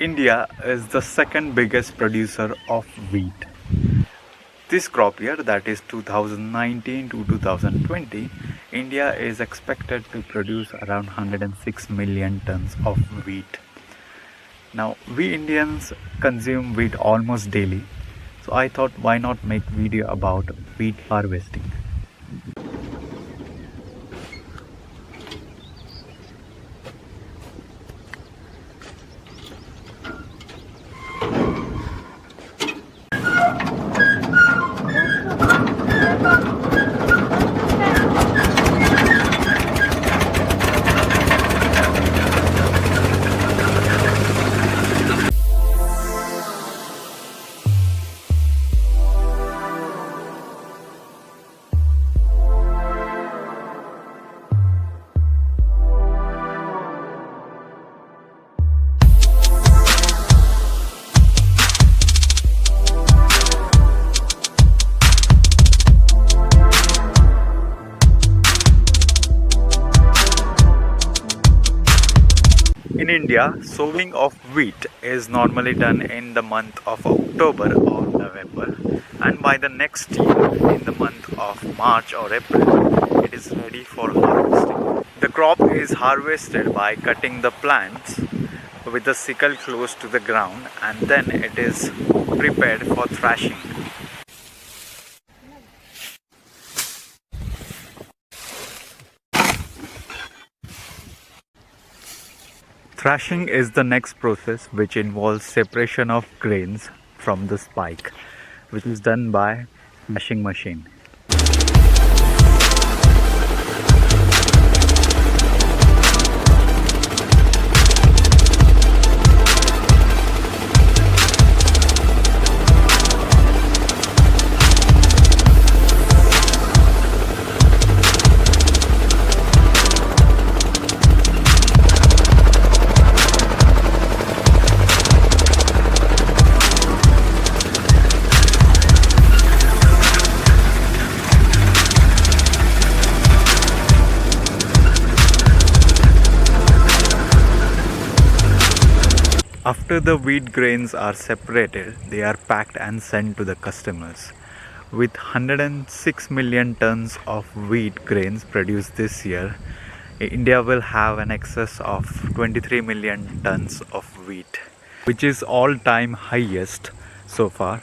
India is the second biggest producer of wheat. This crop year, that is 2019 to 2020, India is expected to produce around 106 million tons of wheat. Now, we Indians consume wheat almost daily, so I thought why not make video about wheat harvesting. In India, sowing of wheat is normally done in the month of October or November, and by the next year, in the month of March or April, it is ready for harvesting. The crop is harvested by cutting the plants with the sickle close to the ground, and then it is prepared for thrashing. Thrashing is the next process which involves separation of grains from the spike, which is done by thrashing machine. After the wheat grains are separated, they are packed and sent to the customers. With 106 million tons of wheat grains produced this year, India will have an excess of 23 million tons of wheat, which is all-time highest so far.